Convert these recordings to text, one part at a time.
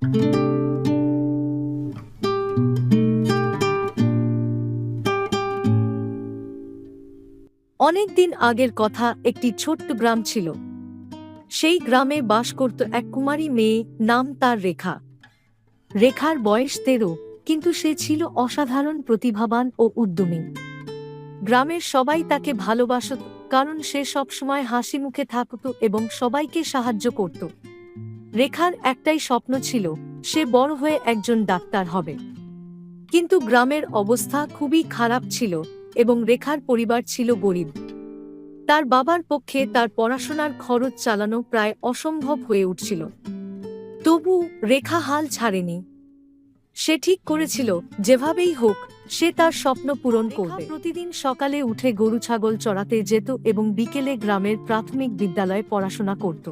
অনেক দিন আগের কথা, একটি ছোট্ট গ্রাম ছিল। সেই গ্রামে বাস করত এক কুমারী মেয়ে, নাম তার রেখা। রেখার বয়স 13, কিন্তু সে ছিল অসাধারণ প্রতিভাবান ও উদ্যমী। গ্রামের সবাই তাকে ভালোবাসত, কারণ সে সবসময় হাসি মুখে থাকত এবং সবাইকে সাহায্য করত। রেখার একটাই স্বপ্ন ছিল, সে বড় হয়ে একজন ডাক্তার হবে। কিন্তু গ্রামের অবস্থা খুবই খারাপ ছিল এবং রেখার পরিবার ছিল গরিব। তার বাবার পক্ষে তার পড়াশোনার খরচ চালানো প্রায় অসম্ভব হয়ে উঠছিল। তবু রেখা হাল ছাড়েনি। সে ঠিক করেছিল, যেভাবেই হোক সে তার স্বপ্ন পূরণ করবে। প্রতিদিন সকালে উঠে গরু ছাগল চড়াতে যেত এবং বিকেলে গ্রামের প্রাথমিক বিদ্যালয়ে পড়াশোনা করত।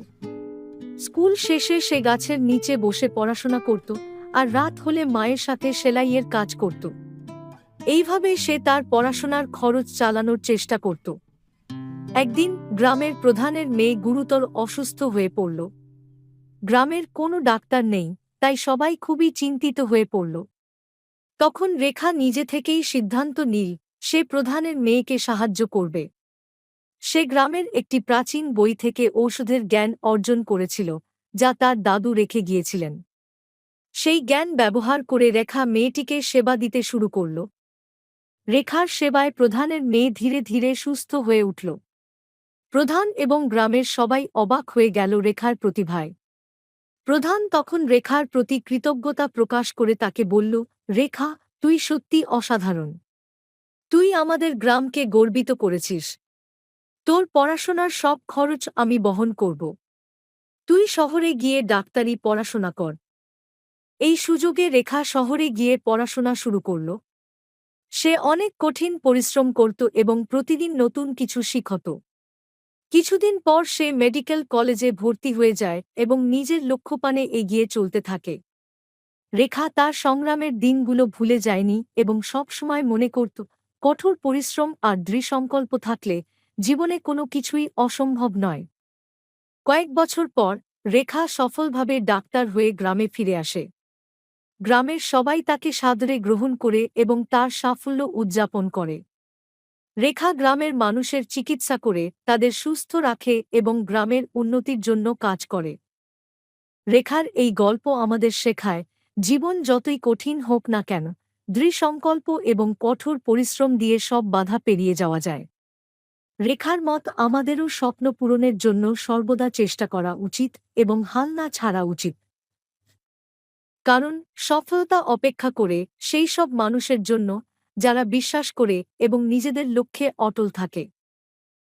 স্কুল শেষে সে গাছের নিচে বসে পড়াশোনা করত, আর রাত হলে মায়ের সাথে সেলাইয়ের কাজ করত। এইভাবে সে তার পড়াশোনার খরচ চালানোর চেষ্টা করত। একদিন গ্রামের প্রধানের মেয়ে গুরুতর অসুস্থ হয়ে পড়ল। গ্রামের কোনো ডাক্তার নেই, তাই সবাই খুবই চিন্তিত হয়ে পড়ল। তখন রেখা নিজে থেকেই সিদ্ধান্ত নিল, সে প্রধানের মেয়েকে সাহায্য করবে। সে গ্রামের একটি প্রাচীন বই থেকে ঔষধের জ্ঞান অর্জন করেছিল, যা তার দাদু রেখে গিয়েছিলেন। সেই জ্ঞান ব্যবহার করে রেখা মেয়েটিকে সেবা দিতে শুরু করল। রেখার সেবায় প্রধানের মেয়ে ধীরে ধীরে সুস্থ হয়ে উঠল। প্রধান এবং গ্রামের সবাই অবাক হয়ে গেল রেখার প্রতিভায়। প্রধান তখন রেখার প্রতি কৃতজ্ঞতা প্রকাশ করে তাকে বলল, রেখা, তুই সত্যি অসাধারণ। তুই আমাদের গ্রামকে গর্বিত করেছিস। তোর পড়াশোনার সব খরচ আমি বহন করব। তুই শহরে গিয়ে ডাক্তারি পড়াশোনা কর। এই সুযোগে রেখা শহরে গিয়ে পড়াশোনা শুরু করল। সে অনেক কঠিন পরিশ্রম করত এবং প্রতিদিন নতুন কিছু শিখত। কিছুদিন পর সে মেডিকেল কলেজে ভর্তি হয়ে যায় এবং নিজের লক্ষ্যপানে এগিয়ে চলতে থাকে। রেখা তার সংগ্রামের দিনগুলো ভুলে যায়নি এবং সবসময় মনে করত, কঠোর পরিশ্রম আর দৃঢ়সংকল্প থাকলে জীবনে কোনো কিছুই অসম্ভব নয়। কয়েক বছর পর রেখা সফলভাবে ডাক্তার হয়ে গ্রামে ফিরে আসে। গ্রামের সবাই তাকে সাদরে গ্রহণ করে এবং তার সাফল্য উদযাপন করে। রেখা গ্রামের মানুষের চিকিৎসা করে, তাদের সুস্থ রাখে এবং গ্রামের উন্নতির জন্য কাজ করে। রেখার এই গল্প আমাদের শেখায়, জীবন যতই কঠিন হোক না কেন, দৃঢ়সংকল্প এবং কঠোর পরিশ্রম দিয়ে সব বাধা পেরিয়ে যাওয়া যায়। রেখার মত আমাদেরও স্বপ্ন পূরণের জন্য সর্বদা চেষ্টা করা উচিত এবং হাল না ছাড়া উচিত। কারণ সফলতা অপেক্ষা করে সেই সব মানুষের জন্য যারা বিশ্বাস করে এবং নিজেদের লক্ষ্যে অটল থাকে।